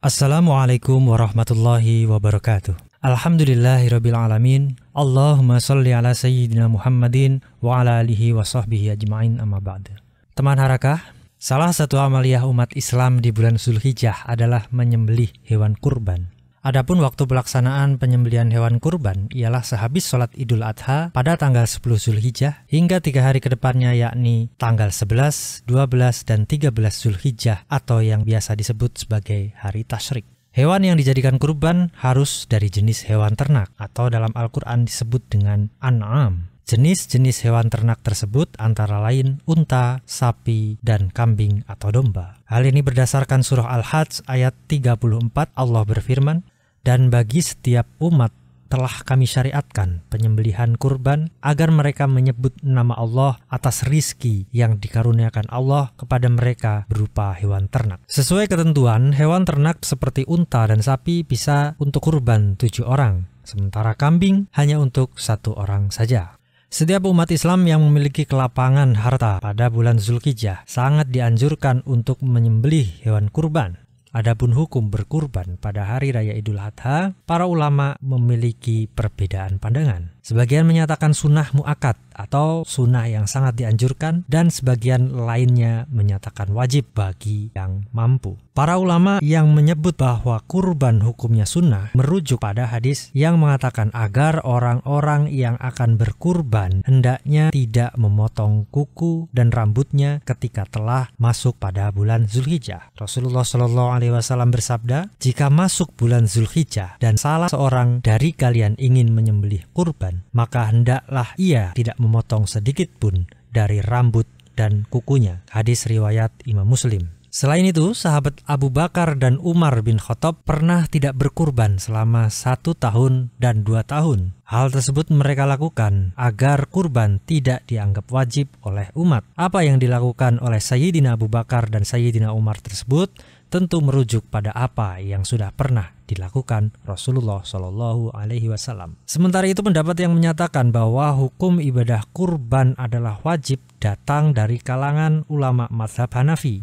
Assalamualaikum warahmatullahi wabarakatuh. Alhamdulillahirabbil alamin. Allahumma shalli ala sayyidina Muhammadin wa ala alihi wa sahbihi ajmain, amma ba'd. Teman harakah, salah satu amaliyah umat Islam di bulan Zulhijjah adalah menyembelih hewan kurban. Adapun waktu pelaksanaan penyembelihan hewan kurban ialah sehabis sholat Idul Adha pada tanggal 10 Zulhijjah hingga 3 hari ke depannya, yakni tanggal 11, 12, dan 13 Zulhijjah atau yang biasa disebut sebagai hari tasyrik. Hewan yang dijadikan kurban harus dari jenis hewan ternak atau dalam Al-Quran disebut dengan an'am. Jenis-jenis hewan ternak tersebut antara lain unta, sapi, dan kambing atau domba. Hal ini berdasarkan surah Al-Hajj ayat 34. Allah berfirman, "Dan bagi setiap umat telah kami syariatkan penyembelihan kurban agar mereka menyebut nama Allah atas rizki yang dikaruniakan Allah kepada mereka berupa hewan ternak." Sesuai ketentuan, hewan ternak seperti unta dan sapi bisa untuk kurban 7 orang, sementara kambing hanya untuk 1 orang saja. Setiap umat Islam yang memiliki kelapangan harta pada bulan Zulhijjah sangat dianjurkan untuk menyembelih hewan kurban. Adapun hukum berkurban pada hari raya Idul Adha, para ulama memiliki perbedaan pandangan. Sebagian menyatakan sunnah muakkad atau sunnah yang sangat dianjurkan, dan sebagian lainnya menyatakan wajib bagi yang mampu. Para ulama yang menyebut bahwa kurban hukumnya sunnah merujuk pada hadis yang mengatakan agar orang-orang yang akan berkurban hendaknya tidak memotong kuku dan rambutnya ketika telah masuk pada bulan Zulhijjah. Rasulullah SAW bersabda, "Jika masuk bulan Zulhijjah dan salah seorang dari kalian ingin menyembelih kurban, maka hendaklah ia tidak memotong sedikit pun dari rambut dan kukunya." Hadis riwayat Imam Muslim. Selain itu, sahabat Abu Bakar dan Umar bin Khattab pernah tidak berkurban selama 1 tahun dan 2 tahun. Hal tersebut mereka lakukan agar kurban tidak dianggap wajib oleh umat. Apa yang dilakukan oleh Sayyidina Abu Bakar dan Sayyidina Umar tersebut tentu merujuk pada apa yang sudah pernah dilakukan Rasulullah SAW. Sementara itu, pendapat yang menyatakan bahwa hukum ibadah kurban adalah wajib datang dari kalangan ulama mazhab Hanafi.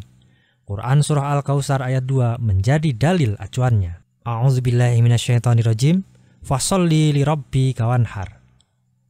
Quran surah Al-Kautsar ayat 2 menjadi dalil acuannya. A'udzubillahi minasyaitonirrajim. Fasholli lirabbika wanhar.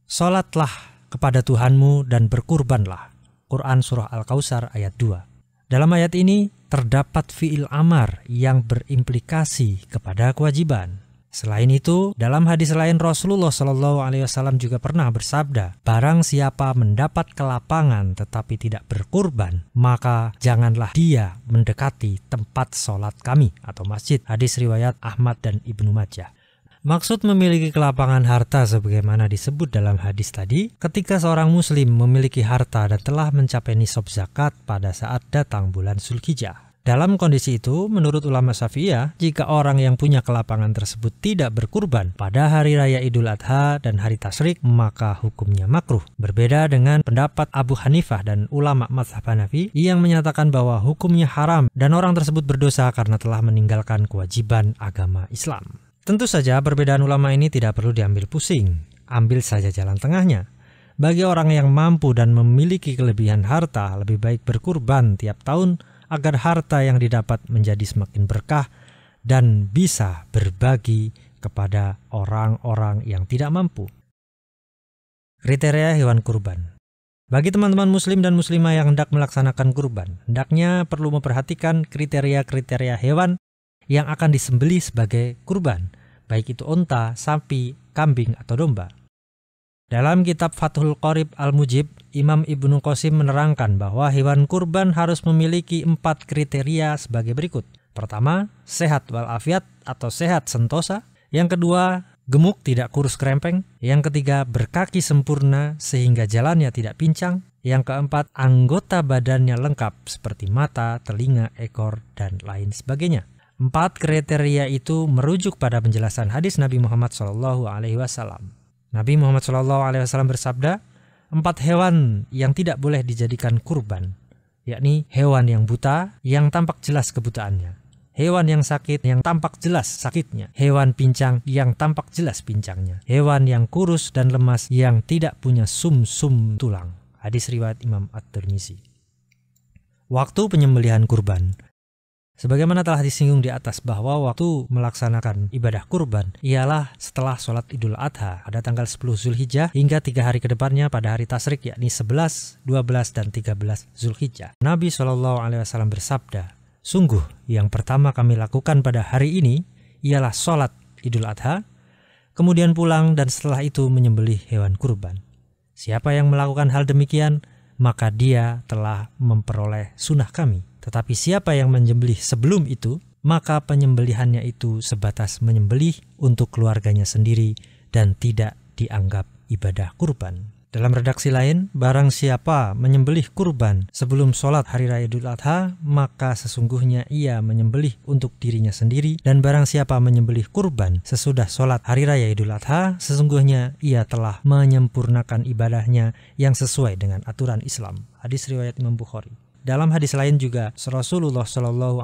Salatlah kepada Tuhanmu dan berkurbanlah. Quran surah Al-Kautsar ayat 2. Dalam ayat ini terdapat fi'il amar yang berimplikasi kepada kewajiban. Selain itu, dalam hadis lain Rasulullah SAW juga pernah bersabda, "Barang siapa mendapat kelapangan tetapi tidak berkurban, maka janganlah dia mendekati tempat sholat kami atau masjid." Hadis riwayat Ahmad dan Ibnu Majah. Maksud memiliki kelapangan harta sebagaimana disebut dalam hadis tadi, ketika seorang muslim memiliki harta dan telah mencapai nisab zakat pada saat datang bulan Zulhijjah. Dalam kondisi itu, menurut ulama Syafi'iyah, jika orang yang punya kelapangan tersebut tidak berkurban pada hari raya Idul Adha dan hari tasyrik, maka hukumnya makruh. Berbeda dengan pendapat Abu Hanifah dan ulama mazhab Hanafi yang menyatakan bahwa hukumnya haram dan orang tersebut berdosa karena telah meninggalkan kewajiban agama Islam. Tentu saja perbedaan ulama ini tidak perlu diambil pusing. Ambil saja jalan tengahnya. Bagi orang yang mampu dan memiliki kelebihan harta, lebih baik berkurban tiap tahun agar harta yang didapat menjadi semakin berkah dan bisa berbagi kepada orang-orang yang tidak mampu. Kriteria hewan kurban. Bagi teman-teman muslim dan muslimah yang hendak melaksanakan kurban, hendaknya perlu memperhatikan kriteria-kriteria hewan yang akan disembelih sebagai kurban, baik itu unta, sapi, kambing, atau domba. Dalam kitab Fathul Qorib Al-Mujib, Imam Ibnu Qasim menerangkan bahwa hewan kurban harus memiliki 4 kriteria sebagai berikut. Pertama, sehat walafiat atau sehat sentosa. Yang kedua, gemuk tidak kurus krempeng. Yang ketiga, berkaki sempurna sehingga jalannya tidak pincang. Yang keempat, anggota badannya lengkap seperti mata, telinga, ekor, dan lain sebagainya. 4 kriteria itu merujuk pada penjelasan hadis Nabi Muhammad SAW. Nabi Muhammad SAW bersabda, 4 hewan yang tidak boleh dijadikan kurban, yakni hewan yang buta yang tampak jelas kebutaannya, hewan yang sakit yang tampak jelas sakitnya, hewan pincang yang tampak jelas pincangnya, hewan yang kurus dan lemas yang tidak punya sum-sum tulang. Hadis riwayat Imam At-Tirmizi. Waktu penyembelihan kurban. Sebagaimana telah disinggung di atas bahwa waktu melaksanakan ibadah kurban ialah setelah sholat Idul Adha pada tanggal 10 Zulhijjah hingga 3 hari ke depannya pada hari Tasyrik, yakni 11, 12, dan 13 Zulhijjah. Nabi SAW bersabda, "Sungguh yang pertama kami lakukan pada hari ini ialah sholat Idul Adha, kemudian pulang dan setelah itu menyembelih hewan kurban. Siapa yang melakukan hal demikian, maka dia telah memperoleh sunnah kami. Tetapi siapa yang menyembelih sebelum itu, maka penyembelihannya itu sebatas menyembelih untuk keluarganya sendiri dan tidak dianggap ibadah kurban." Dalam redaksi lain, barang siapa menyembelih kurban sebelum sholat hari raya Idul Adha, maka sesungguhnya ia menyembelih untuk dirinya sendiri, dan barang siapa menyembelih kurban sesudah sholat hari raya Idul Adha, sesungguhnya ia telah menyempurnakan ibadahnya yang sesuai dengan aturan Islam. Hadis riwayat Imam Bukhari. Dalam hadis lain juga Rasulullah SAW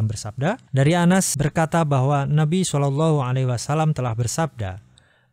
bersabda, dari Anas berkata bahwa Nabi SAW telah bersabda,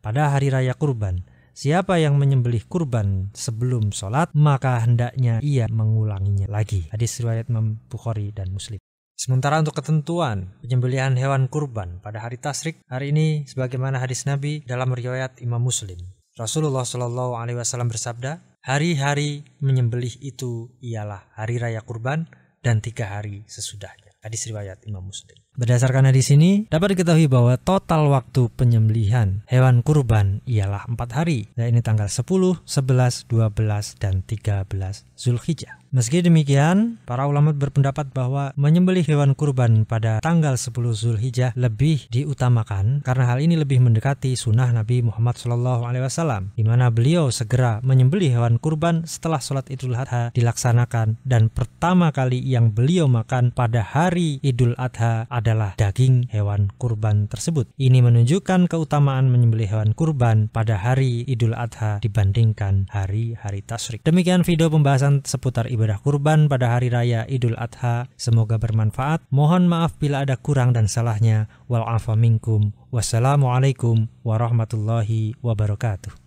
pada hari raya kurban, siapa yang menyembelih kurban sebelum sholat, maka hendaknya ia mengulanginya lagi. Hadis riwayat Imam Bukhari dan Muslim. Sementara untuk ketentuan penyembelihan hewan kurban pada hari Tasyrik, hari ini sebagaimana hadis Nabi dalam riwayat Imam Muslim. Rasulullah SAW bersabda, hari-hari menyembelih itu ialah hari raya kurban dan 3 hari sesudahnya. Hadis riwayat Imam Muslim. Berdasarkan hadis ini, dapat diketahui bahwa total waktu penyembelihan hewan kurban ialah 4 hari, yaitu tanggal 10, 11, 12, dan 13 Zulhijjah. Meski demikian, para ulama berpendapat bahwa menyembelih hewan kurban pada tanggal 10 Zulhijjah lebih diutamakan karena hal ini lebih mendekati sunnah Nabi Muhammad SAW, di mana beliau segera menyembelih hewan kurban setelah sholat Idul Adha dilaksanakan, dan pertama kali yang beliau makan pada hari Idul Adha adalah daging hewan kurban tersebut. Ini menunjukkan keutamaan menyembelih hewan kurban pada hari Idul Adha dibandingkan hari-hari Tasyrik. Demikian video pembahasan seputar ibadah kurban pada hari raya Idul Adha. Semoga bermanfaat. Mohon maaf bila ada kurang dan salahnya. Wal afa minkum. Wassalamualaikum warahmatullahi wabarakatuh.